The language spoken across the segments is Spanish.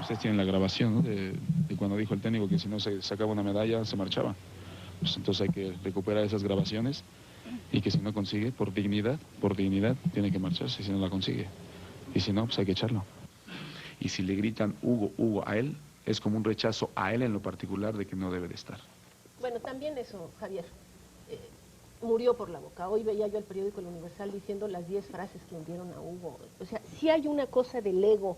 Ustedes tienen la grabación, ¿no? de cuando dijo el técnico que si no se sacaba una medalla se marchaba. Pues entonces hay que recuperar esas grabaciones y que si no consigue, por dignidad, tiene que marcharse si no la consigue. Y si no, pues hay que echarlo. Y si le gritan Hugo, Hugo a él, es como un rechazo a él en lo particular de que no debe de estar. Bueno, también eso, Javier, murió por la boca. Hoy veía yo el periódico El Universal diciendo las 10 frases que hundieron a Hugo. O sea, sí hay una cosa del ego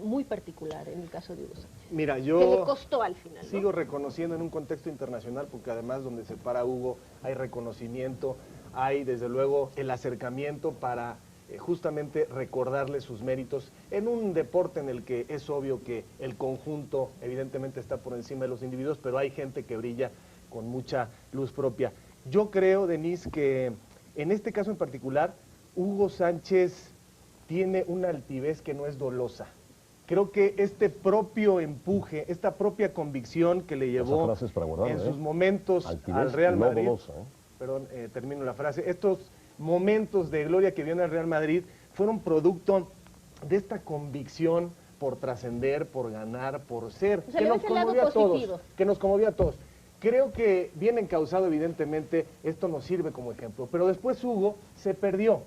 muy particular en el caso de Hugo Sánchez. Mira, yo que le costó al final, ¿no? sigo reconociendo en un contexto internacional, porque además donde se para Hugo hay reconocimiento, hay desde luego el acercamiento para justamente recordarle sus méritos en un deporte en el que es obvio que el conjunto evidentemente está por encima de los individuos, pero hay gente que brilla con mucha luz propia. Yo creo, Denise, que en este caso en particular, Hugo Sánchez tiene una altivez que no es dolosa. Creo que este propio empuje, esta propia convicción que le llevó en sus momentos al Real Madrid, dolosa, perdón, termino la frase, estos momentos de gloria que viene al Real Madrid fueron producto de esta convicción por trascender, por ganar, por ser, o sea, que nos conmovió a todos, Creo que bien encausado, evidentemente, esto nos sirve como ejemplo, pero después Hugo se perdió.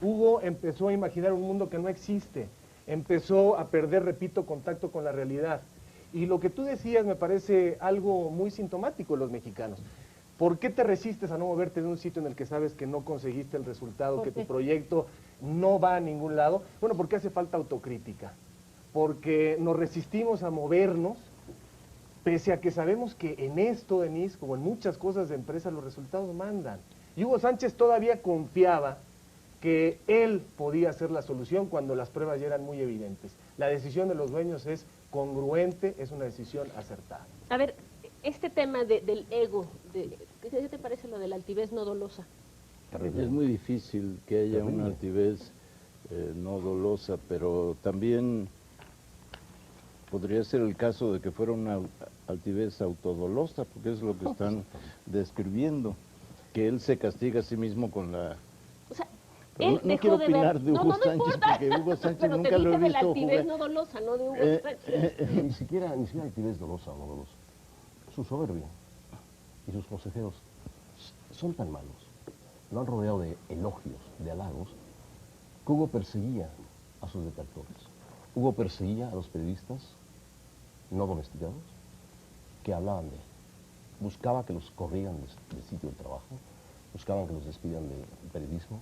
Hugo empezó a imaginar un mundo que no existe, empezó a perder, repito, contacto con la realidad. Y lo que tú decías me parece algo muy sintomático de los mexicanos. ¿Por qué te resistes a no moverte de un sitio en el que sabes que no conseguiste el resultado, que tu proyecto no va a ningún lado? Bueno, porque hace falta autocrítica, porque nos resistimos a movernos, pese a que sabemos que en esto, Denise, como en muchas cosas de empresa, los resultados mandan. Y Hugo Sánchez todavía confiaba que él podía ser la solución cuando las pruebas ya eran muy evidentes. La decisión de los dueños es congruente, es una decisión acertada. A ver, este tema del ego, ¿qué te parece lo de la altivez no dolosa? Es muy difícil que haya una altivez no dolosa, pero también podría ser el caso de que fuera una altivez autodolosa, porque es lo que están describiendo, que él se castiga a sí mismo con la... O sea, no quiero opinar de Hugo Sánchez, porque Hugo Sánchez nunca lo he visto de la altivez jugar. no dolosa, no de Hugo Sánchez. Ni siquiera altivez dolosa o no dolosa. Su soberbia y sus consejeros son tan malos, lo han rodeado de elogios, de halagos, que Hugo perseguía a sus detractores. Hugo perseguía a los periodistas no domesticados que hablaban de él. Buscaba que los corrieran del sitio de trabajo, buscaban que los despidan del periodismo,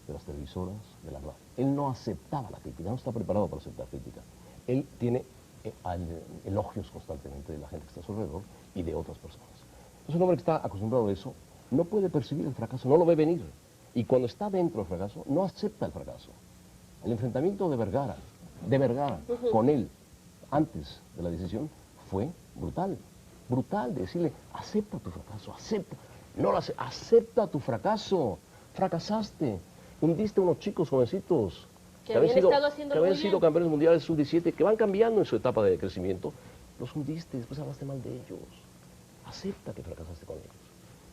de las televisoras, de la radio. Él no aceptaba la crítica, no está preparado para aceptar crítica. Él tiene elogios constantemente de la gente que está a su alrededor y de otras personas. Entonces un hombre que está acostumbrado a eso no puede percibir el fracaso, no lo ve venir. Y cuando está dentro del fracaso, no acepta el fracaso. El enfrentamiento de Vergara con él, antes de la decisión, fue brutal. Brutal, de decirle, acepta tu fracaso, acepta tu fracaso. Fracasaste, hundiste a unos chicos jovencitos que habían sido campeones mundiales sub-17, que van cambiando en su etapa de crecimiento. Los hundiste, después hablaste mal de ellos. Acepta que fracasaste con ellos.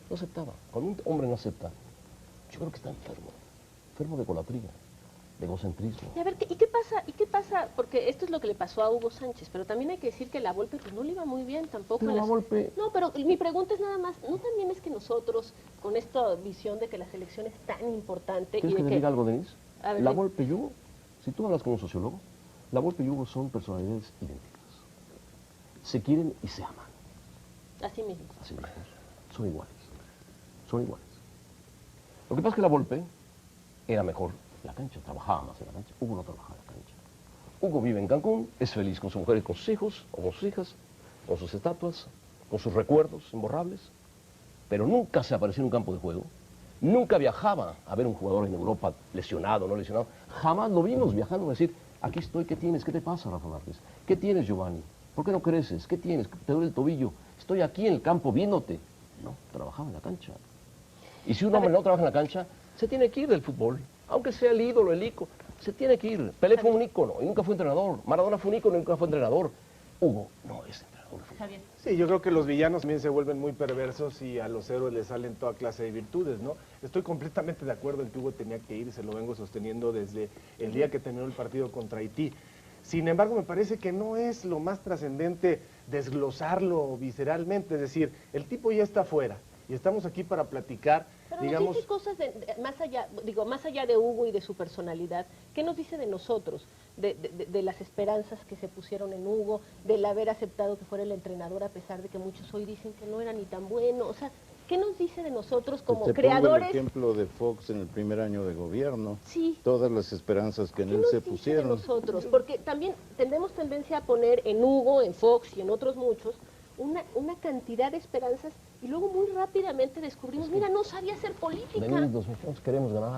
No aceptaba. Cuando un hombre no acepta, yo creo que está enfermo de egolatría, de egocentrismo. Y a ver, ¿y qué pasa? Porque esto es lo que le pasó a Hugo Sánchez, pero también hay que decir que la Volpe pues no le iba muy bien tampoco. Pero la Volpe... No, pero mi pregunta es nada más, ¿no también es que nosotros, con esta visión de que la selección es tan importante... ¿Quieres que te diga algo, Denise? A ver, la Volpe y Hugo, si tú hablas con un sociólogo, la Volpe y Hugo son personalidades idénticas. Se quieren y se aman. Así mismo. Así mismos. Son iguales. Son iguales. Lo que pasa es que la Volpe era mejor en la cancha, trabajaba más en la cancha. Hugo no trabajaba en la cancha. Hugo vive en Cancún, es feliz con su mujer y con sus hijos, o con sus hijas, con sus estatuas, con sus recuerdos imborrables, pero nunca se apareció en un campo de juego, nunca viajaba a ver un jugador en Europa lesionado, no lesionado, jamás lo vimos viajando a decir, aquí estoy, ¿qué tienes? ¿Qué te pasa, Rafa Márquez? ¿Qué tienes, Giovanni? ¿Por qué no creces? ¿Qué tienes? ¿Te duele el tobillo? Estoy aquí en el campo viéndote. No, trabajaba en la cancha. Y si un hombre no trabaja en la cancha, se tiene que ir del fútbol, aunque sea el ídolo, el ícono, se tiene que ir. Pelé fue un ícono y nunca fue entrenador. Maradona fue un ícono y nunca fue entrenador. Hugo no es entrenador de fútbol. Sí, yo creo que los villanos también se vuelven muy perversos y a los héroes les salen toda clase de virtudes, ¿no? Estoy completamente de acuerdo en que Hugo tenía que ir, se lo vengo sosteniendo desde el día que terminó el partido contra Haití. Sin embargo, me parece que no es lo más trascendente desglosarlo visceralmente, es decir, el tipo ya está fuera y estamos aquí para platicar, Pero digamos... nos dice cosas más allá de Hugo y de su personalidad. ¿Qué nos dice de nosotros? De las esperanzas que se pusieron en Hugo, del haber aceptado que fuera el entrenador a pesar de que muchos hoy dicen que no era ni tan bueno. O sea, ¿qué nos dice de nosotros como Te creadores? pongo el ejemplo de Fox en el primer año de gobierno. Sí. Todas las esperanzas que en ¿Qué él nos se dice de pusieron. nosotros? Porque también tenemos tendencia a poner en Hugo, en Fox y en otros muchos una cantidad de esperanzas y luego muy rápidamente descubrimos, mira, no sabía hacer política. Denise, los mexicanos queremos ganar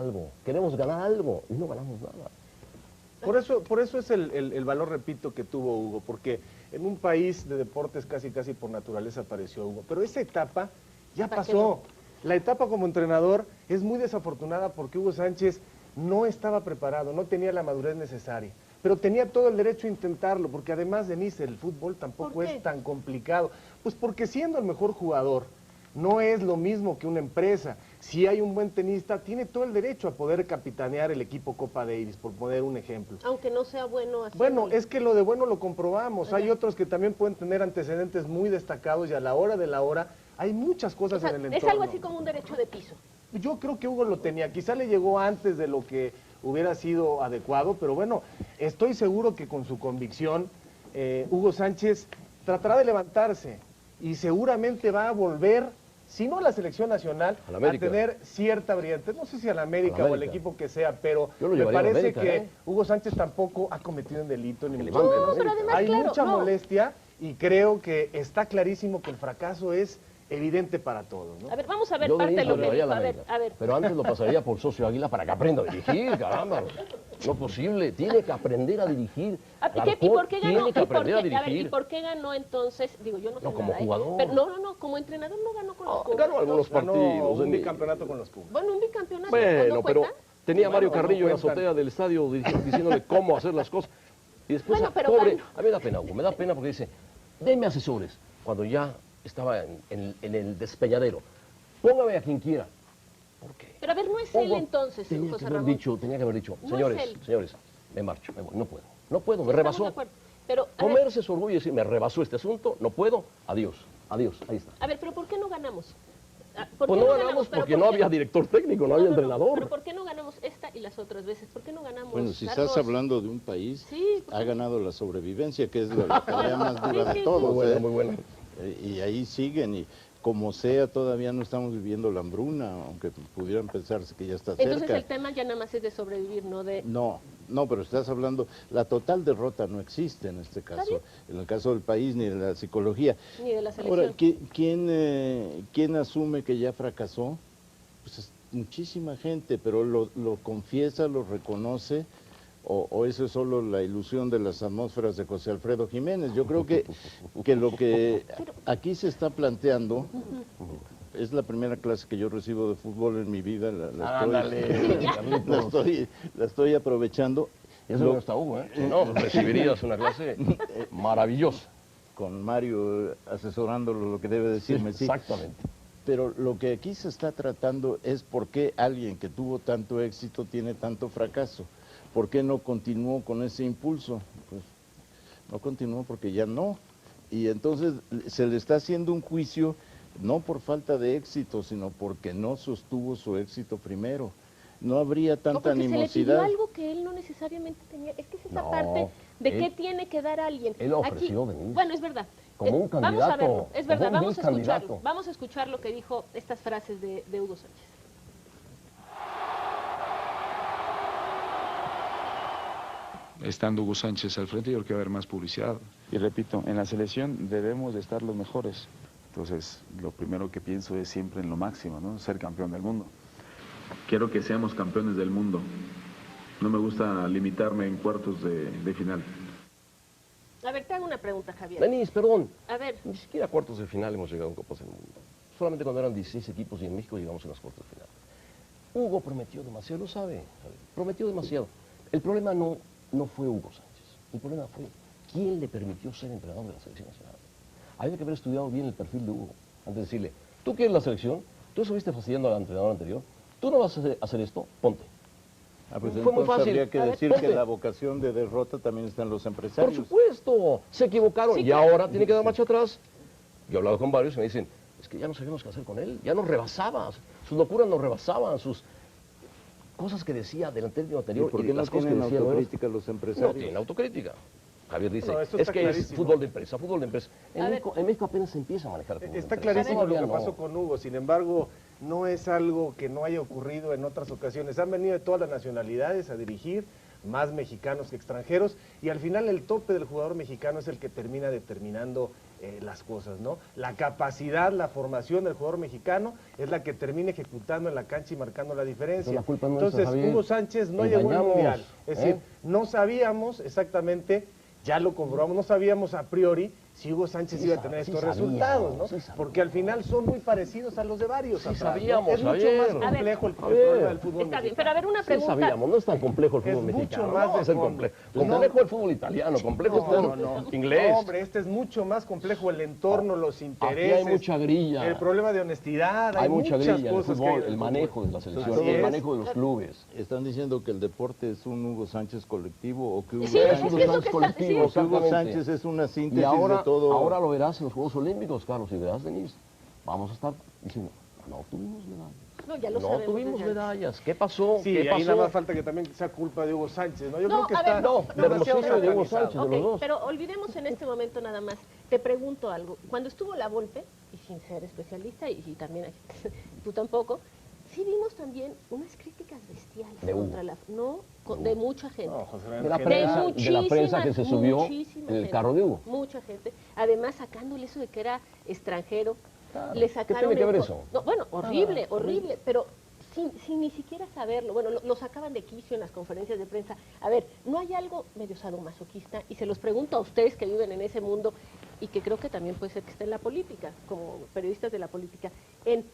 algo y no ganamos nada. Por eso es el valor, repito, que tuvo Hugo, porque en un país de deportes casi por naturaleza apareció Hugo. Pero esa etapa ya pasó. La etapa como entrenador es muy desafortunada porque Hugo Sánchez no estaba preparado, no tenía la madurez necesaria. Pero tenía todo el derecho a intentarlo, porque además, Denise, el fútbol tampoco es tan complicado. Pues porque siendo el mejor jugador, no es lo mismo que una empresa. Si hay un buen tenista, tiene todo el derecho a poder capitanear el equipo Copa Davis, por poner un ejemplo. Aunque no sea bueno así. Bueno, es que lo de bueno lo comprobamos. Hay otros que también pueden tener antecedentes muy destacados y a la hora de la hora hay muchas cosas en el entorno. Es algo así como un derecho de piso. Yo creo que Hugo lo tenía, quizá le llegó antes de lo que hubiera sido adecuado, pero bueno, estoy seguro que con su convicción, Hugo Sánchez tratará de levantarse y seguramente va a volver, si no a la selección nacional, a tener cierta brillantez. No sé si a la América o al equipo que sea, pero me parece que Hugo Sánchez tampoco ha cometido un delito ni mucho menos. Pero además, hay claro, mucha molestia y creo que está clarísimo que el fracaso es evidente para todos, ¿no? A ver, vamos a ver Yo parte de Denise lo que llevaría dijo. a la América, A ver. pero antes lo pasaría por Socio Águila para que aprenda a dirigir, caramba. No es posible, tiene que aprender a dirigir. ¿Y por qué ganó? Tiene que aprender a A ver, ¿y dirigir. por qué ganó entonces? Digo, yo no sé No, como nada, jugador. Pero no, como entrenador no ganó con los Pumas. Ganó algunos Ganó partidos. un bicampeonato con los Pumas. Bueno, un bicampeonato. Bueno, ¿no pero cuenta? tenía a Mario Bueno, Carrillo en la no cuentan. azotea del estadio diciéndole cómo hacer las cosas. Y después, Bueno, pero pobre, ganó. a mí me da pena, Hugo, me da pena porque dice, denme asesores, cuando ya estaba en el despeñadero. Póngame a quien quiera. ¿Por qué? Pero a ver, no es él Hugo entonces, tenía José que haber Ramón. dicho, tenía que haber dicho, No señores, es él. señores, me marcho, me voy, no puedo, me Estamos de rebasó. acuerdo. Pero, a ver, Comerse su orgullo y decir, me rebasó este asunto, no puedo, adiós, adiós, ahí está. pero ¿por qué no ganamos? ¿Por Pues qué no ganamos Pero porque ¿por no qué? había director técnico, no había entrenador. Pero ¿por qué no ganamos esta y las otras veces? ¿Por qué no ganamos Bueno, si las estás dos? hablando de un país, Sí, ha ganado la sobrevivencia, que es la pelea más dura Sí, de todos. Muy buena, muy buena. Y ahí siguen, y como sea, todavía no estamos viviendo la hambruna, aunque pudieran pensarse que ya está cerca. Entonces el tema ya nada más es de sobrevivir, no de... No, pero estás hablando, la total derrota no existe en este caso, en el caso del país ni de la psicología. Ni de la selección. Ahora, ¿quién asume que ya fracasó? Pues es muchísima gente, pero lo confiesa, lo reconoce, o eso es solo la ilusión de las atmósferas de José Alfredo Jiménez. Yo creo que lo que aquí se está planteando... Es la primera clase que yo recibo de fútbol en mi vida, la estoy aprovechando. Eso no está Hugo, ¿eh? Si no, recibirías una clase maravillosa. Con Mario asesorándolo lo que debe decirme, sí. Exactamente. Pero lo que aquí se está tratando es por qué alguien que tuvo tanto éxito tiene tanto fracaso. ¿Por qué no continuó con ese impulso? Pues no continuó porque ya no. Y entonces se le está haciendo un juicio no por falta de éxito, sino porque no sostuvo su éxito primero. No habría tanta animosidad. Se le pidió algo que él no necesariamente tenía. Es que es esa parte de qué tiene que dar alguien. Él ofreció, Denise. Bueno, es verdad. Como un candidato. Vamos a verlo, es verdad, como un vamos a vil escucharlo. candidato. Vamos a escuchar lo que dijo estas frases de Hugo Sánchez. Estando Hugo Sánchez al frente, yo creo que va a haber más publicidad. Y repito, en la selección debemos de estar los mejores. Entonces, lo primero que pienso es siempre en lo máximo, ¿no? Ser campeón del mundo. Quiero que seamos campeones del mundo. No me gusta limitarme en cuartos de final. A ver, te hago una pregunta, Javier. Denise, perdón. A ver, Ni siquiera a cuartos de final hemos llegado en Copas del Mundo. Solamente cuando eran 16 equipos y en México llegamos a las cuartos de final. Hugo prometió demasiado, lo sabe. Prometió demasiado. El problema no fue Hugo Sánchez. El problema fue quién le permitió ser entrenador de la selección nacional. Había que haber estudiado bien el perfil de Hugo antes de decirle, tú quieres la selección, tú estuviste fastidiando al entrenador anterior, tú no vas a hacer esto, ponte. Pues Pues fue muy entonces fácil. habría que A ver, decir que ponte. la vocación de derrota también está en los Por empresarios. supuesto, se equivocaron Sí, y claro. ahora tiene que dar marcha atrás. Yo he hablado con varios y me dicen, es que ya no sabíamos qué hacer con él, ya nos rebasaba, sus locuras nos rebasaban, sus cosas que decía del anterior ¿Y por qué no las cosas que tienen decía nuevas. autocrítica los No empresarios? tienen autocrítica. Javier dice, No, esto es está que es clarísimo. fútbol de empresa, fútbol de empresa. A ver. En México apenas se empieza a manejar el fútbol de Está empresa. clarísimo lo Todavía que no. pasó con Hugo, sin embargo, no es algo que no haya ocurrido en otras ocasiones. Han venido de todas las nacionalidades a dirigir, más mexicanos que extranjeros, y al final el tope del jugador mexicano es el que termina determinando las cosas, ¿no? La capacidad, la formación del jugador mexicano es la que termina ejecutando en la cancha y marcando la diferencia. Pero la culpa no es nuestra, Entonces, Javier. Hugo Sánchez no llegó al Engañamos, Mundial. Es decir, ¿eh? no sabíamos exactamente, ya lo comprobamos, no sabíamos a priori si Hugo Sánchez Sí iba a tener sí estos sabíamos, resultados, ¿no? sí sabíamos. Porque al final son muy parecidos a los de varios. Sí atrás, ¿no? sabíamos, Es mucho Javier. más A ver, complejo el Javier. problema del fútbol Está bien, mexicano. pero a ver, una Sí pregunta. sabíamos, no es tan complejo el fútbol Es mucho mexicano. más No, es el complejo. complejo el fútbol italiano, complejo es el fútbol inglés. No, hombre, este es mucho más complejo, el entorno, los Aquí intereses. hay mucha grilla. El problema de honestidad, Hay mucha muchas grilla en el cosas que hay fútbol, en el fútbol. manejo de la selección, Así el es. manejo de los clubes. ¿Están diciendo que el deporte es un Hugo Sánchez colectivo o que Hugo Sí, es Sánchez, que es lo que está- sí. o que Hugo Exactamente. Sánchez es una síntesis Y ahora, de todo? ahora lo verás en los Juegos Olímpicos, Carlos, y verás, Denise, vamos a estar diciendo, no tuvimos medallas. No, ya lo No sabemos tuvimos desde antes. medallas. ¿Qué pasó? Sí, ¿Qué ahí pasó? nada más falta que también sea culpa de Hugo Sánchez, ¿no? Yo No, creo que a está ver, no, demasiado nerviosismo de Hugo satanizado. Sánchez. de Ok, los dos. pero olvidemos en este momento nada más. Te pregunto algo. Cuando estuvo la Volpe, y sin ser especialista, y también tú tampoco, sí vimos también unas críticas bestiales De Hugo. contra la... No, de mucha gente. No, José Manuel, De la que prensa, nada. de la prensa que se subió muchísima en el gente, carro de Hugo. Mucha gente. Además, sacándole eso de que era extranjero. Claro. Le ¿Qué sacaron tiene que en ver co- eso? No, bueno, horrible, horrible, pero sin ni siquiera saberlo. Bueno, lo sacaban de quicio en las conferencias de prensa. A ver, ¿no hay algo medio sadomasoquista? Y se los pregunto a ustedes que viven en ese mundo y que creo que también puede ser que esté en la política, como periodistas de la política, en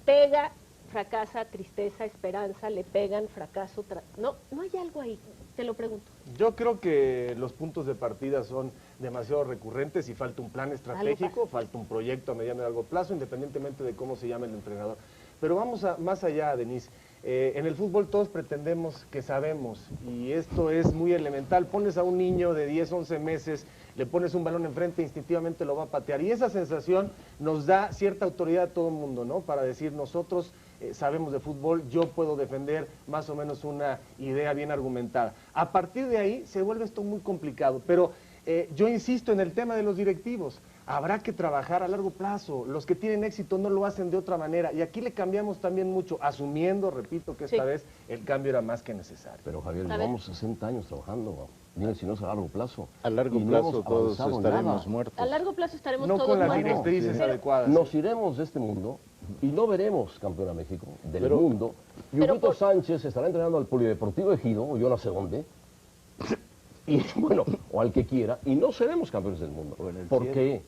pega, fracasa, tristeza, esperanza, le pegan, fracaso. No hay algo ahí, te lo pregunto. Yo creo que los puntos de partida son demasiado recurrentes y falta un plan estratégico, falta un proyecto a mediano y largo plazo, independientemente de cómo se llame el entrenador. Pero vamos más allá, Denise. En el fútbol todos pretendemos que sabemos y esto es muy elemental. Pones a un niño de 10, 11 meses, le pones un balón enfrente, instintivamente lo va a patear. Y esa sensación nos da cierta autoridad a todo el mundo, ¿no? Para decir, nosotros sabemos de fútbol, yo puedo defender más o menos una idea bien argumentada. A partir de ahí se vuelve esto muy complicado, pero yo insisto en el tema de los directivos. Habrá que trabajar a largo plazo. Los que tienen éxito no lo hacen de otra manera. Y aquí le cambiamos también mucho, asumiendo, repito, que esta Sí. vez el cambio era más que necesario. Pero Javier, A ver. llevamos 60 años trabajando, dime si no es a largo plazo. A largo Y no plazo hemos todos avanzado estaremos nada. muertos. A largo plazo estaremos No todos con las muertos. directrices Pero- adecuadas. Nos iremos de este mundo y no veremos campeón a México del Pero- mundo. Y Pero Huguito por- Sánchez estará entrenando al Polideportivo Ejido, o yo no sé dónde, y bueno, o al que quiera, y no seremos campeones del mundo. O en el ¿Por cielo. qué?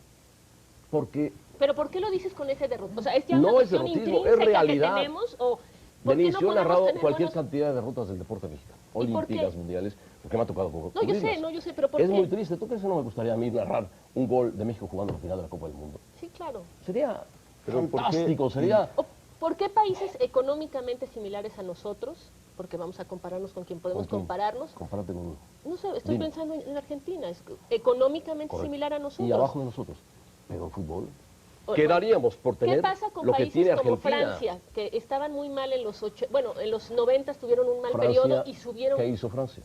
Porque, Pero ¿por qué lo dices con ese derrota? O sea, ¿es ya No una es cuestión derrotismo, es intrínseca realidad. que tenemos? ¿O por qué Denise, no yo he podemos narrado tener cualquier buenos- cantidad de derrotas del deporte mexicano, ¿Y por olímpicas, qué? mundiales, porque me ha tocado No, yo sé, pero ¿por Es qué? muy triste. ¿Tú crees que no me gustaría a mí narrar un gol de México jugando la final de la Copa del Mundo? Sí, claro. Sería Pero ¿por qué? fantástico, sería... ¿O ¿Por qué países económicamente similares a nosotros, porque vamos a compararnos con quien podemos ¿Con quién? compararnos? Compárate con uno. No sé, estoy Dime. pensando en Argentina, es económicamente Correcto. similar a nosotros. Y abajo de nosotros. Pero en fútbol. O- Quedaríamos por tener ¿Qué pasa con lo que tiene países como Argentina. Francia, que estaban muy mal en los en los 90 tuvieron un mal Francia, periodo y subieron? ¿qué hizo Francia?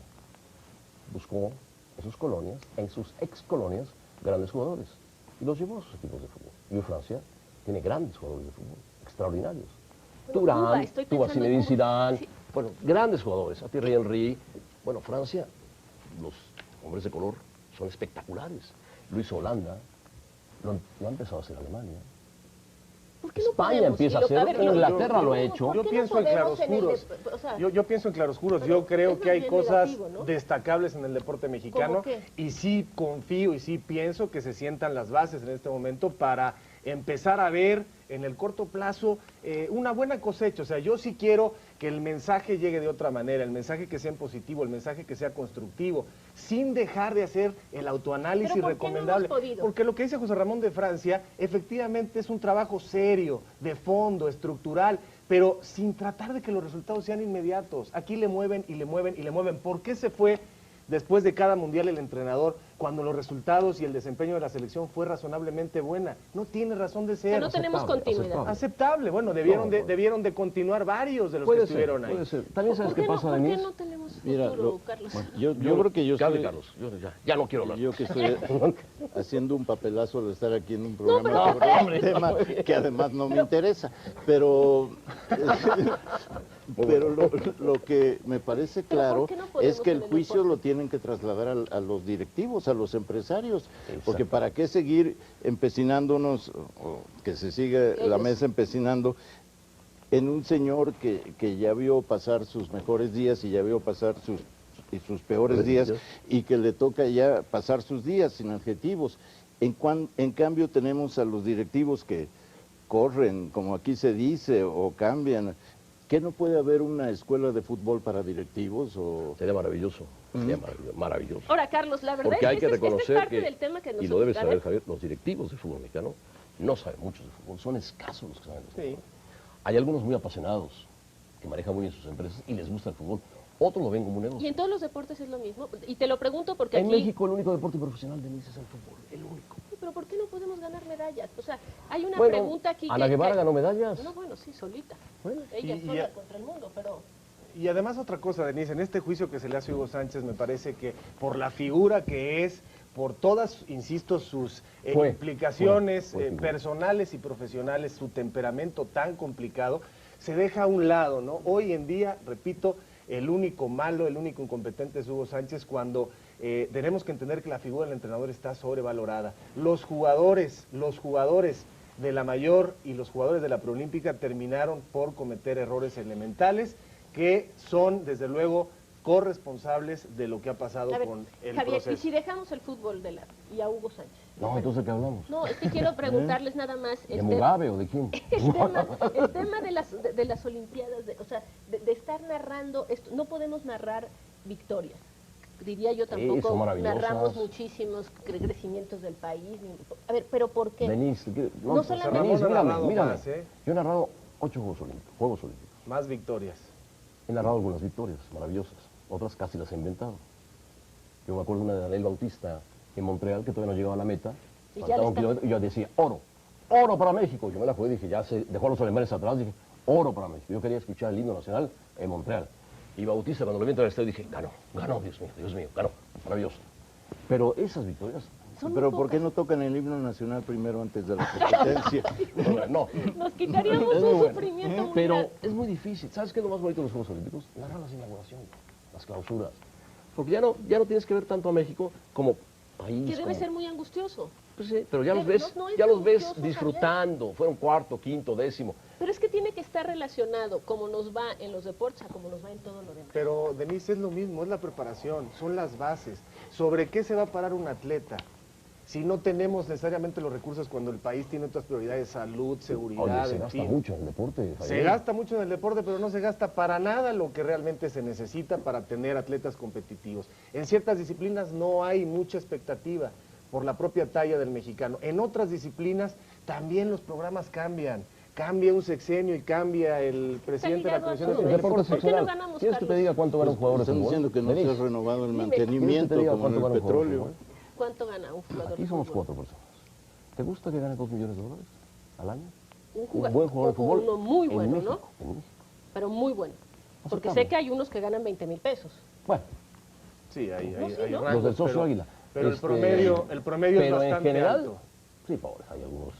Buscó en sus colonias, en sus excolonias, grandes jugadores. Y los llevó a sus equipos de fútbol. Y hoy Francia tiene grandes jugadores de fútbol, extraordinarios. Pero Cuba, Turán, estoy tuvo a pensando Zinedine en Cuba. Zidane, Sí. bueno, grandes jugadores, a Thierry Henry. Bueno, Francia, los hombres de color son espectaculares. Lo hizo Holanda, lo ha empezado a hacer Alemania. ¿Por qué no España podemos? empieza a Y lo- hacerlo, ver, Inglaterra lo ha hecho. ¿por Yo qué no pienso en podemos el claroscuros. o sea, Yo pienso en claroscuros. pero Yo creo es que más hay bien cosas negativo, ¿no? destacables en el deporte mexicano. qué? Y sí confío y sí pienso que se sientan las bases en este momento para empezar a ver en el corto plazo una buena cosecha. O sea, yo sí quiero que el mensaje llegue de otra manera, el mensaje que sea en positivo, el mensaje que sea constructivo, sin dejar de hacer el autoanálisis ¿Pero por qué no hemos recomendable. podido? Porque lo que dice José Ramón de Francia, efectivamente es un trabajo serio, de fondo, estructural, pero sin tratar de que los resultados sean inmediatos. Aquí le mueven y le mueven y le mueven. ¿Por qué se fue después de cada mundial el entrenador cuando los resultados y el desempeño de la selección fue razonablemente buena? No tiene razón de O sea, ser. no tenemos continuidad. Aceptable. Bueno, debieron de continuar varios de los que estuvieron ahí. Puede ser. También sabes ¿Por qué qué no, pasa, por qué Denise. no tenemos Mira, futuro, Carlos? yo creo que yo Cable, estoy... Carlos, ya no quiero hablar. Yo que estoy haciendo un papelazo al estar aquí en un programa pero- sobre hombre, un tema que además no me interesa, pero lo que me parece Pero claro ¿por qué no podemos es que el en el juicio deporte? lo tienen que trasladar a los directivos, a los empresarios, porque Exacto. para qué seguir empecinándonos, o que se siga la Ellos. mesa empecinando en un señor que ya vio pasar sus mejores días y ya vio pasar sus peores días y que le toca ya pasar sus días sin adjetivos. En cambio tenemos a los directivos que corren, como aquí se dice, o cambian. ¿Qué no puede haber una escuela de fútbol para directivos? Sería maravilloso, sería maravilloso. Ahora, Carlos, la verdad Porque hay es que que este es reconocer parte que, del tema que nos y lo debes obligan, saber, ¿eh? Javier, los directivos de fútbol mexicano no saben mucho de fútbol, son escasos los que saben de fútbol. Sí. Hay algunos muy apasionados, que manejan muy bien sus empresas y les gusta el fútbol. Otros lo ven como un negocio. Y en todos los deportes es lo mismo. Y te lo pregunto porque En aquí... México el único deporte profesional, Denise, es el fútbol, el único. Sí, pero ¿por qué no podemos ganar medallas? O sea, hay una Bueno, pregunta aquí Ana Guevara ganó medallas. No, bueno, sí, solita. Bueno, Ella y- sola y- contra el mundo, pero... Y además otra cosa, Denise, en este juicio que se le hace a Hugo Sánchez me parece que por la figura que es, por todas, insisto, sus implicaciones fue figura. personales y profesionales, su temperamento tan complicado, se deja a un lado, ¿no? Hoy en día, repito, el único malo, el único incompetente es Hugo Sánchez cuando tenemos que entender que la figura del entrenador está sobrevalorada. Los jugadores de la mayor y los jugadores de la preolímpica terminaron por cometer errores elementales que son, desde luego, corresponsables de lo que ha pasado A ver, con el Javier, ¿y proceso. si dejamos el fútbol y a Hugo Sánchez? no, entonces ¿de qué hablamos? No, es que quiero preguntarles nada más... ¿De Mugabe o de quién? El tema de las Olimpiadas, o sea, de estar narrando esto, no podemos narrar victorias. Diría yo son tampoco, maravillosas. narramos muchísimos crecimientos del país. A ver, pero ¿por qué? Denise, No solamente- Denise, Ramón ha narrado mírame. más, ¿eh? Yo he narrado 8 Juegos Olímpicos. Más victorias. He narrado algunas victorias maravillosas, otras casi las he inventado. Yo me acuerdo una de Daniel Bautista en Montreal, que todavía no llegaba a la meta, Y ya faltaba le un kilómetro, y yo decía, oro para México. Yo me la jugué y dije, ya se dejó a los alemanes atrás, dije, oro para México. Yo quería escuchar el himno nacional en Montreal. Y Bautista, cuando lo vi entrar al estadio, dije, ganó, Dios mío, ganó, maravilloso. Pero esas victorias, Son Pero muy ¿por qué pocas. no tocan el himno nacional primero antes de la competencia? no. Nos quitaríamos Es muy un bueno. sufrimiento muy Pero grande. es muy difícil. ¿Sabes qué es lo más bonito de los Juegos Olímpicos? Narrar las inauguraciones, las clausuras. Porque ya no tienes que ver tanto a México como país. Que debe como- ser muy angustioso. Pues sí, pero ya los Debe- ves, no es ya los ves angustioso, disfrutando. Fueron cuarto, quinto, décimo. Pero es que tiene que estar relacionado, como nos va en los deportes, a como nos va en todo lo demás. Pero, Denise, es lo mismo, es la preparación, son las bases. ¿Sobre qué se va a parar un atleta? Si no tenemos necesariamente los recursos cuando el país tiene otras prioridades, salud, seguridad, Oye, se en gasta fin. mucho en el deporte. Se Javier. gasta mucho en el deporte, pero no se gasta para nada lo que realmente se necesita para tener atletas competitivos. En ciertas disciplinas no hay mucha expectativa por la propia talla del mexicano. En otras disciplinas también los programas cambian. Cambia un sexenio y cambia el presidente de la ligado a Comisión todo El de eso. deporte ¿Por qué no seccional. ganamos, ¿Quieres que te Carlos? diga cuánto gana un jugador de Están fútbol? diciendo que no se ha Denise, renovado el Dime. mantenimiento ¿quieres que te diga como en cuánto el gana un jugador de petróleo. fútbol? ¿Cuánto gana un jugador Aquí de somos fútbol? 4 personas. ¿Te gusta que gane $2 millones al año? Un, Un buen jugador de fútbol. Uno muy en bueno, México, ¿no? en México. Pero muy bueno. Porque Aceptable. sé que hay unos que ganan 20,000 pesos. Bueno, Sí, hay No, sí, ¿no? rangos, los del socio pero- Águila. Pero Este, el promedio es pero bastante en general, alto. sí, pobres, hay algunos.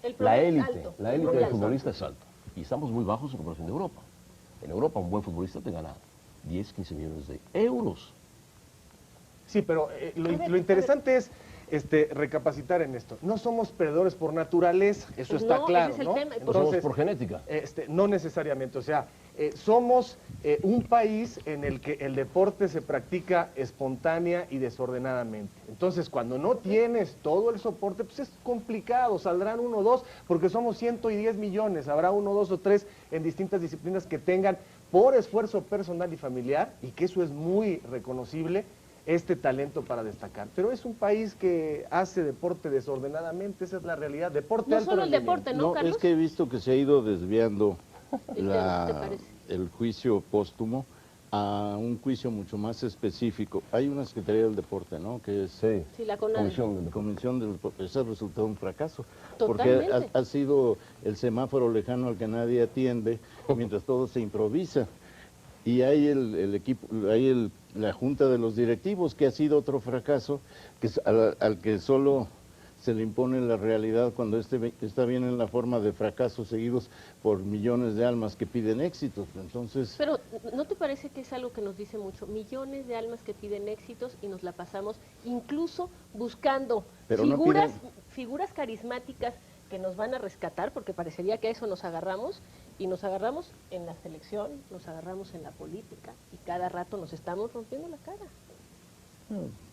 El La promedio es élite, alto. la El élite promedio del es futbolista es alto. Y estamos muy bajos en comparación de Europa. En Europa un buen futbolista te gana 10, 15 millones de euros. Sí, pero lo interesante es recapacitar en esto. No somos perdedores por naturaleza, eso Pues está no, claro, ese es el ¿no? tema, y No somos Entonces, por genética. no necesariamente, o sea, somos un país en el que el deporte se practica espontánea y desordenadamente. Entonces, cuando no tienes todo el soporte, pues es complicado, saldrán 1 o 2, porque somos 110 millones, habrá 1, 2 o 3 en distintas disciplinas que tengan por esfuerzo personal y familiar, y que eso es muy reconocible, este talento para destacar. Pero es un país que hace deporte desordenadamente, esa es la realidad. Deporte No alto solo el rendimiento. deporte, ¿no, No, Carlos? es que he visto que se ha ido desviando ¿Te parece? el juicio póstumo a un juicio mucho más específico. Hay una Secretaría del Deporte, ¿no? Que es Sí, Sí, la CONADE. comisión del Comisión del... Eso ha resultado un fracaso. Totalmente. Porque ha sido el semáforo lejano al que nadie atiende, mientras todo se improvisa. Y hay el equipo, hay la junta de los directivos, que ha sido otro fracaso, que al que solo se le impone la realidad cuando está bien en la forma de fracasos seguidos por millones de almas que piden éxitos. Entonces, Pero, ¿no te parece que es algo que nos dice mucho? Millones de almas que piden éxitos y nos la pasamos incluso buscando Pero no figuras carismáticas que nos van a rescatar, porque parecería que a eso nos agarramos, y nos agarramos en la selección, nos agarramos en la política, y cada rato nos estamos rompiendo la cara.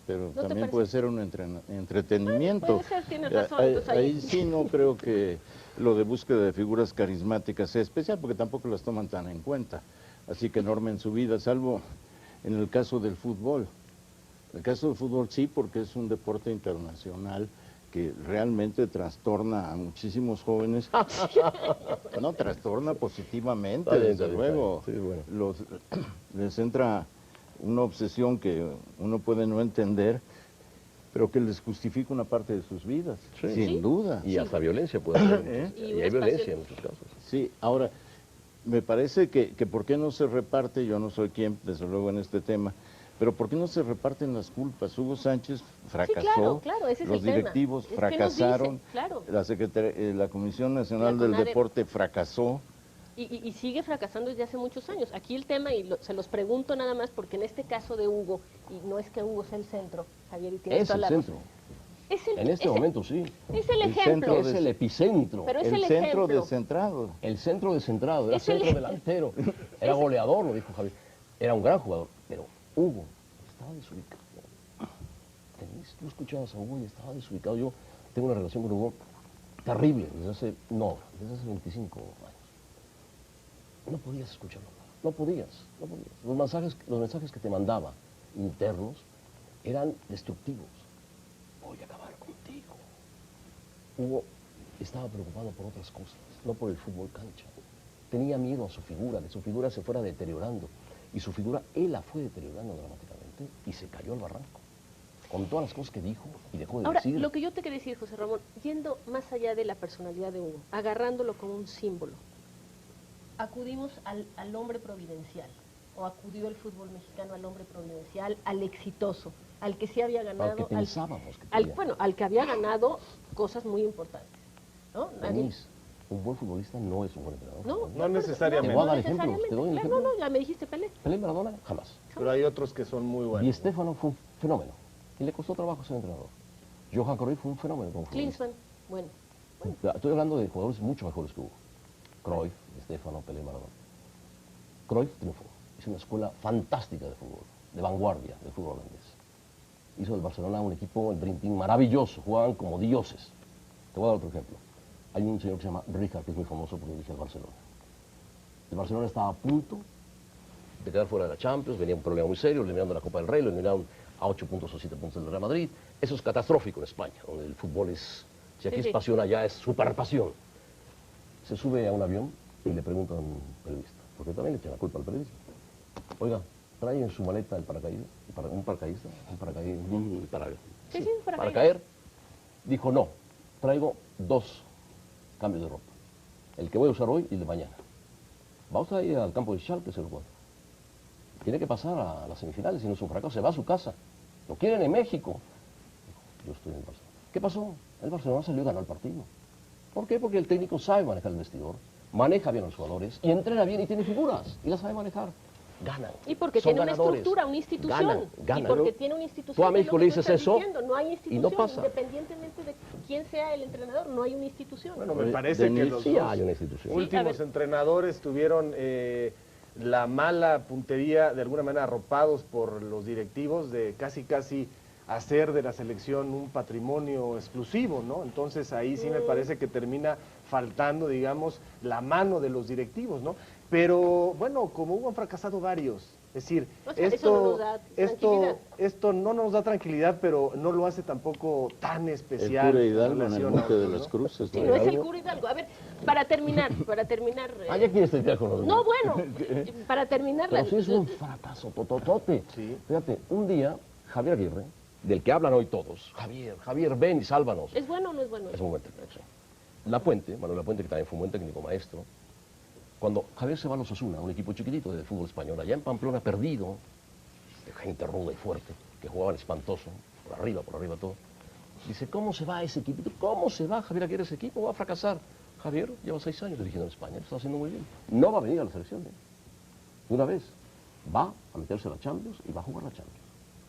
pero ¿No te también parece? puede ser un entretenimiento. Puede ser, tienes razón. Entonces Ahí sí no creo que lo de búsqueda de figuras carismáticas sea especial, porque tampoco las toman tan en cuenta. Así que normen su vida, salvo en el caso del fútbol. En el caso del fútbol sí, porque es un deporte internacional que realmente trastorna a muchísimos jóvenes. No, trastorna positivamente, Está bien, desde está bien, luego. está bien. Sí, bueno. Les entra una obsesión que uno puede no entender, pero que les justifica una parte de sus vidas, Sí. sin Sí. duda. Y hasta violencia puede haber. ¿Eh? Y Y un hay espacio- violencia en muchos casos. Sí, ahora, me parece que por qué no se reparte, yo no soy quien, desde luego, en este tema, pero ¿por qué no se reparten las culpas? Hugo Sánchez fracasó, claro, ese es los el tema. directivos Es que nos fracasaron, dice, claro. la Comisión Nacional La del CONADE. Deporte fracasó. Y sigue fracasando desde hace muchos años. Aquí el tema, y se los pregunto nada más, porque en este caso de Hugo, y no es que Hugo sea el centro, Javier, y tienes Es toda el la centro. razón. Es el, En este es el- momento sí. Es el El ejemplo. centro Es el epicentro. Pero es el el centro ejemplo. descentrado. El centro descentrado, era Es el- centro delantero. Era goleador, lo dijo Javier. Era un gran jugador. Pero Hugo estaba desubicado. Tú escuchabas a Hugo y estaba desubicado. Yo tengo una relación con Hugo terrible desde hace 25 años. No podías escucharlo hablar. No podías. Los mensajes que te mandaba internos eran destructivos. Voy a acabar contigo. Hugo estaba preocupado por otras cosas, no por el fútbol cancha. Tenía miedo a su figura, que su figura se fuera deteriorando. Y su figura, él la fue deteriorando dramáticamente y se cayó al barranco. Con todas las cosas que dijo y dejó de Ahora, decir. lo que yo te quería decir, José Ramón, yendo más allá de la personalidad de Hugo, agarrándolo como un símbolo, acudimos al hombre providencial, o acudió el fútbol mexicano al hombre providencial, al exitoso, al que sí había ganado, Al que pensábamos que al, podía. bueno, al que había ganado cosas muy importantes, ¿no? Denis, un buen futbolista no es un buen entrenador. No necesariamente. Te voy a dar no ejemplos, necesariamente, te doy un claro, ejemplo. no, ya me dijiste Pelé. Pelé Maradona, jamás. Pero hay otros que son muy Di buenos. Stéfano fue un fenómeno y le costó trabajo ser entrenador. Johan Cruyff fue un fenómeno como futbolista. Klinsmann, bueno, Estoy hablando de jugadores mucho mejores que Hugo. Cruyff, Stéfano, Pelé, Maradona. Cruyff triunfó. Hizo una escuela fantástica de fútbol, de vanguardia del fútbol holandés. Hizo del Barcelona un equipo, el Dream Team, maravilloso. Jugaban como dioses. Te voy a dar otro ejemplo. Hay un señor que se llama Rijkaard, que es muy famoso porque dirige al Barcelona. El Barcelona estaba a punto de quedar fuera de la Champions, venía un problema muy serio, eliminando la Copa del Rey, lo eliminaron a 8 puntos o 7 puntos del Real Madrid. Eso es catastrófico en España, donde el fútbol es, si aquí Sí, es sí. pasión, allá es super pasión. Se sube a un avión y le pregunta a un periodista, porque también le echan la culpa al periodismo. Oiga, ¿trae en su maleta el paracaídas? ¿Un paracaidista? ¿Un paracaídas? Sí, sí, para paracaídas. caer. Dijo, no, traigo 2 cambios de ropa. El que voy a usar hoy y el de mañana. Vamos a ir al campo de Schalke, se lo cuento. Tiene que pasar a las semifinales, si no es un fracaso, se va a su casa. Lo quieren en México. Dijo, yo estoy en el Barcelona. ¿Qué pasó? El Barcelona salió y ganó el partido. ¿Por qué? Porque el técnico sabe manejar el vestidor, maneja bien a los jugadores y entrena bien y tiene figuras y las sabe manejar. Ganan. Y porque Son tiene una ganadores. estructura, una institución. Ganan. Y porque tiene una institución. Tú a que es México lo le que tú dices estás eso diciendo, no hay y institución, no pasa. independientemente de quién sea el entrenador, no hay una institución. Bueno, me parece que los Sí dos hay una institución. Sí, a últimos ver. entrenadores tuvieron la mala puntería, de alguna manera arropados por los directivos, de casi hacer de la selección un patrimonio exclusivo, ¿no? Entonces ahí sí me parece que termina faltando, digamos, la mano de los directivos, ¿no? Pero bueno, como hubo han fracasado varios, es decir, O sea, eso no nos da tranquilidad. esto no nos da tranquilidad, pero no lo hace tampoco tan El especial. cura en Hidalgo en el relación a Monte de otros, las ¿no? Cruces. Sí, ¿no? no es el Hidalgo. cura Hidalgo. A ver, para terminar. Ah, ya quieres terminar con los No, bueno, para terminar... Pero sí es un fracaso tototote. Sí. Fíjate, un día, Javier Aguirre, del que hablan hoy todos, Javier, ven y sálvanos. ¿Es bueno o no es bueno? Es un buen técnico, sí. Lapuente, Manuel Lapuente, que también fue un buen técnico maestro, cuando Javier se va a los Osasuna, un equipo chiquitito de fútbol español, allá en Pamplona, perdido, de gente ruda y fuerte, que jugaban espantoso, por arriba todo, dice, ¿cómo se va ese equipo? ¿Cómo se va Javier Aguirre ese equipo? Va a fracasar. Javier lleva 6 años dirigiendo en España, lo está haciendo muy bien. No va a venir a la selección, ¿eh? Una vez, va a meterse a la Champions y va a jugar la Champions.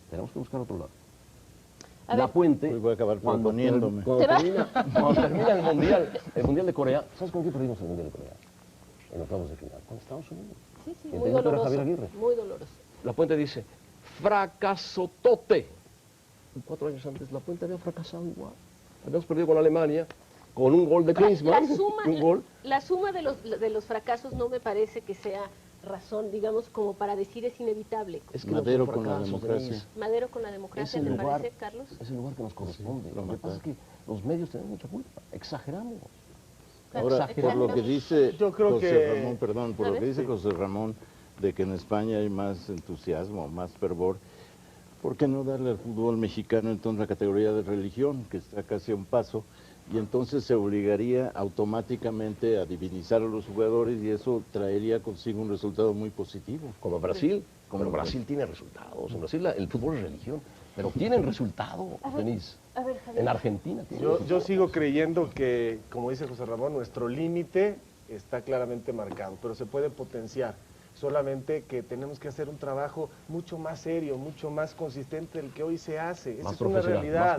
Tenemos que buscar otro lado. Lapuente, voy a acabar proponiéndome. cuando termina el Mundial de Corea, ¿sabes con quién perdimos el Mundial de Corea? En octavos de final, con Estados Unidos. Sí, El muy técnico era doloroso. Javier Aguirre. Muy doloroso. Lapuente dice, fracasotote. 4 años antes Lapuente había fracasado igual. Habíamos perdido con Alemania, con un gol de Klinsmann. La suma de los fracasos no me parece que sea razón, digamos, como para decir es inevitable. Es que Madero con la democracia. Madero con la democracia, ¿te parece, Carlos? Es el lugar que nos corresponde. Lo que pasa es que los medios tenemos mucha culpa. Exageramos. Ahora, por lo que dice Yo creo José Ramón, perdón, por lo que dice José Ramón, de que en España hay más entusiasmo, más fervor, ¿por qué no darle al fútbol mexicano entonces la categoría de religión, que está casi a un paso, y entonces se obligaría automáticamente a divinizar a los jugadores y eso traería consigo un resultado muy positivo? Como Brasil, Brasil tiene resultados. En Brasil el fútbol es religión, pero tienen resultado, Denise. En Argentina tienen yo sigo creyendo que, como dice José Ramón, nuestro límite está claramente marcado, pero se puede potenciar. Solamente que tenemos que hacer un trabajo mucho más serio, mucho más consistente del que hoy se hace. Esa es una realidad.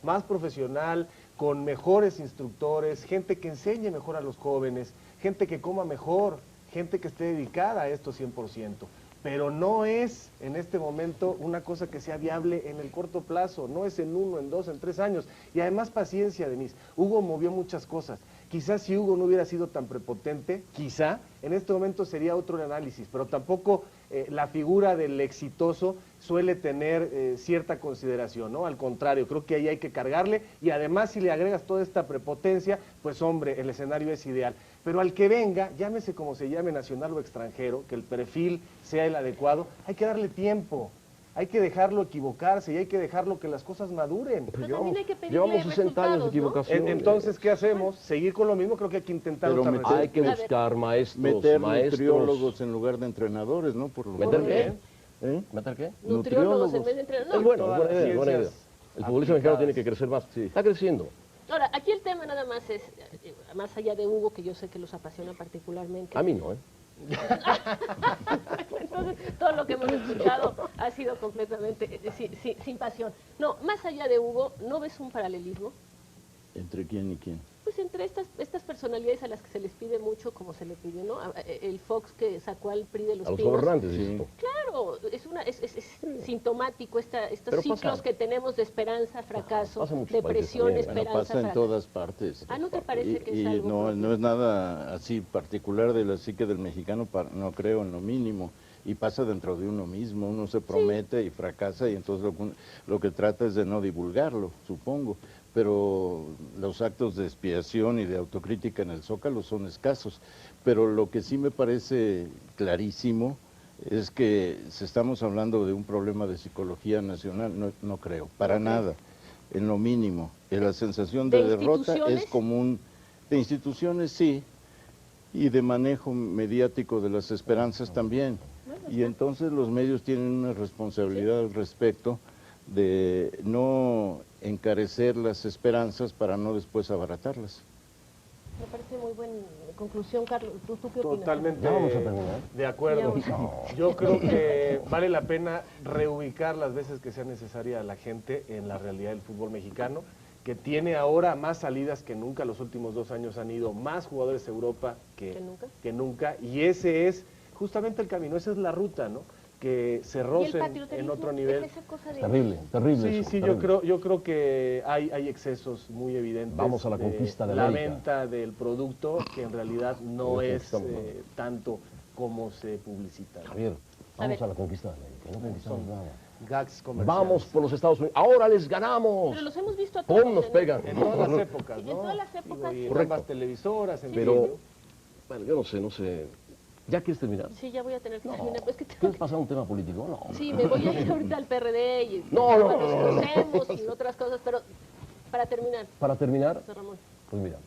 Más profesional, con mejores instructores, gente que enseñe mejor a los jóvenes, gente que coma mejor, gente que esté dedicada a esto 100%. Pero no es en este momento una cosa que sea viable en el corto plazo, no es en 1, en 2, en 3 años. Y además paciencia, Denise. Hugo movió muchas cosas. Quizás si Hugo no hubiera sido tan prepotente, quizá en este momento sería otro el análisis, pero tampoco la figura del exitoso suele tener cierta consideración, ¿no? Al contrario, creo que ahí hay que cargarle y además si le agregas toda esta prepotencia, pues hombre, el escenario es ideal. Pero al que venga, llámese como se llame, nacional o extranjero, que el perfil sea el adecuado, hay que darle tiempo. Hay que dejarlo equivocarse y hay que dejarlo que las cosas maduren. Pero también hay que pedirle llevamos 60 años de equivocación. Entonces, ¿qué hacemos? ¿Seguir con lo mismo? Creo que hay que intentar Pero otra receta. Hay que buscar maestros. Meter nutriólogos en lugar de entrenadores, ¿no? Por lo ¿Meter menos. qué? ¿Meter qué? Nutriólogos en vez de entrenadores. Es bueno, buena idea. El futbolista mexicano tiene que crecer más. Sí. Está creciendo. Ahora, aquí el tema nada más es, más allá de Hugo, que yo sé que los apasiona particularmente. A mí no, ¿eh? Entonces, todo lo que hemos escuchado ha sido completamente sin pasión. No, más allá de Hugo, ¿no ves un paralelismo? ¿Entre quién y quién? Pues entre estas personalidades a las que se les pide mucho, como se le pidió, ¿no? El Fox que sacó al PRI de los A los Pinos. gobernantes, sí. Claro, es sintomático estos ciclos que tenemos de esperanza, fracaso, depresión, esperanza, pasa en fracaso. todas partes. ¿No te parece que es Y algo no, propio? no es nada así particular de la psique del mexicano, no creo en lo mínimo. Y pasa dentro de uno mismo, uno se promete y fracasa y entonces lo que trata es de no divulgarlo, supongo. Pero los actos de expiación y de autocrítica en el Zócalo son escasos. Pero lo que sí me parece clarísimo es que si estamos hablando de un problema de psicología nacional, no creo, para nada, en lo mínimo. La sensación de derrota es común. De instituciones sí, y de manejo mediático de las esperanzas también. Y entonces los medios tienen una responsabilidad al respecto de no encarecer las esperanzas para no después abaratarlas. Me parece muy buena conclusión, Carlos. ¿Tú qué opinas? Totalmente ¿Ya vamos a terminar? de acuerdo. Yo creo que vale la pena reubicar las veces que sea necesaria a la gente en la realidad del fútbol mexicano, que tiene ahora más salidas que nunca. Los últimos 2 años han ido más jugadores a Europa que nunca, y ese es justamente el camino, esa es la ruta, ¿no? Que se rocen en otro nivel. Es esa cosa de... Terrible. Sí, yo creo que hay excesos muy evidentes. Vamos a la conquista de la América. venta del producto, que en realidad no es tanto como se publicita. Javier, vamos a la conquista de América. No conquistamos nada. gags comerciales. Vamos por los Estados Unidos, ahora les ganamos. Pero los hemos visto a todos. ¡Pum! Nos pegan. En todas las épocas, En ¿no? todas las épocas. Y en Correcto. ambas televisoras, en Pero, fin, ¿no? bueno, yo no sé. ¿Ya quieres terminar? Sí, ya voy a tener que terminar. Pues que tengo ¿Quieres que- pasar a un tema político? No. Sí, me voy a ir ahorita al PRD y No, no, cuando no, nos no, no. crucemos y otras cosas, pero para terminar, Para terminar, José Ramón. pues mira,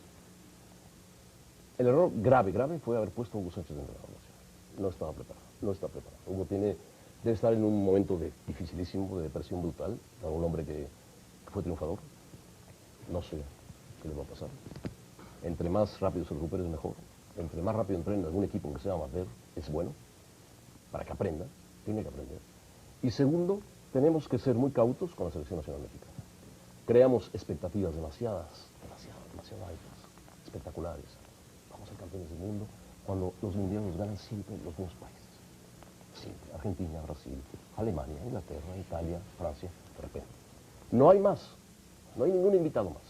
el error grave fue haber puesto a Hugo Sánchez de entrenador nacional. No estaba preparado, no está preparado. Hugo debe estar en un momento dificilísimo, de depresión brutal, a un hombre que fue triunfador. No sé qué le va a pasar. Entre más rápido se recupere es mejor. Entre más rápido entrene en algún equipo que sea amateur es bueno, para que aprenda, tiene que aprender. Y segundo, tenemos que ser muy cautos con la selección nacional mexicana. Creamos expectativas demasiado altas, espectaculares. Vamos a ser campeones del mundo cuando los mundiales los ganan siempre los mismos países. Siempre. Argentina, Brasil, Alemania, Inglaterra, Italia, Francia, de repente. No hay más. No hay ningún invitado más.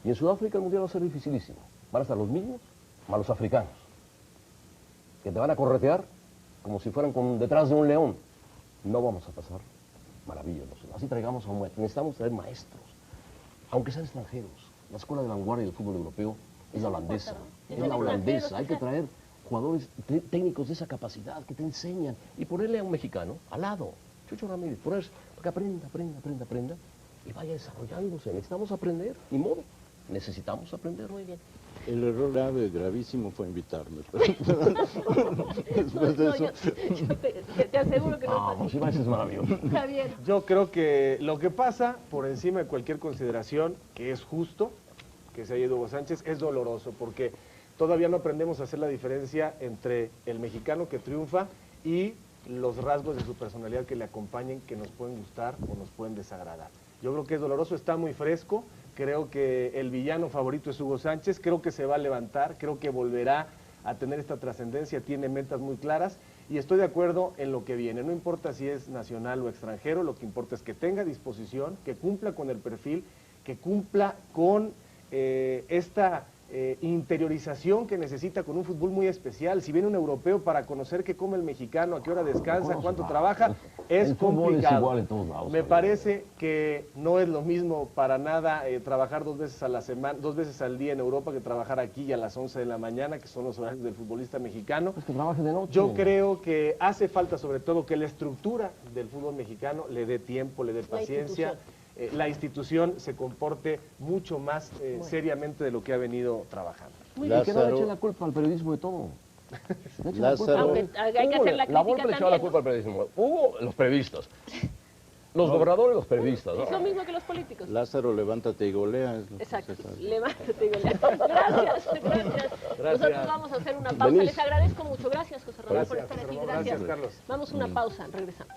Y en Sudáfrica el mundial va a ser dificilísimo. Van a estar los mismos más los africanos, que te van a corretear como si fueran detrás de un león. No vamos a pasar maravillas. Así traigamos a un maestro. Necesitamos traer maestros, aunque sean extranjeros. La escuela de vanguardia del fútbol europeo es la holandesa. Es la holandesa. Hay que traer jugadores técnicos de esa capacidad que te enseñan y ponerle a un mexicano al lado, Chucho Ramírez, para que aprenda y vaya desarrollándose. Necesitamos aprender, ni modo. Necesitamos aprender. Muy bien. El error gravísimo fue invitarme. No, Después de eso... yo te aseguro que no es Vamos, fácil. Iván, es maravilloso. Javier. Yo creo que lo que pasa, por encima de cualquier consideración, que es justo, que se haya ido Hugo Sánchez, es doloroso, porque todavía no aprendemos a hacer la diferencia entre el mexicano que triunfa y los rasgos de su personalidad que le acompañen, que nos pueden gustar o nos pueden desagradar. Yo creo que es doloroso, está muy fresco, creo que el villano favorito es Hugo Sánchez, creo que se va a levantar, creo que volverá a tener esta trascendencia, tiene metas muy claras y estoy de acuerdo en lo que viene. No importa si es nacional o extranjero, lo que importa es que tenga disposición, que cumpla con el perfil, que cumpla con esta interiorización que necesita con un fútbol muy especial. Si viene un europeo para conocer qué come el mexicano, a qué hora descansa, cuánto trabaja, es El fútbol complicado. es igual en todos lados. Me parece que no es lo mismo para nada trabajar 2 veces a la semana, 2 veces al día en Europa que trabajar aquí y a las 11 de la mañana, que son los horarios del futbolista mexicano. Es que trabaje de noche. Yo creo que hace falta sobre todo que la estructura del fútbol mexicano le dé tiempo, le dé paciencia, la institución se comporte mucho más seriamente de lo que ha venido trabajando. Muy Y bien. que no le Lázaro- echen la culpa al periodismo de todo. Le echen Lázaro- la culpa. Aunque hay que hacer la La crítica Volpe le echaba la también, culpa al periodismo. Hugo, los periodistas. Los gobernadores, los periodistas. ¿no? Es lo mismo que los políticos. Lázaro, levántate y golea. es lo que Exacto. se sabe. Levántate y golea. Gracias. Nosotros vamos a hacer una pausa. Denise. Les agradezco mucho. Gracias, José Ramón, por Gracias, estar aquí. José Ramón. Gracias. Gracias, Carlos. Vamos a una pausa. Regresamos.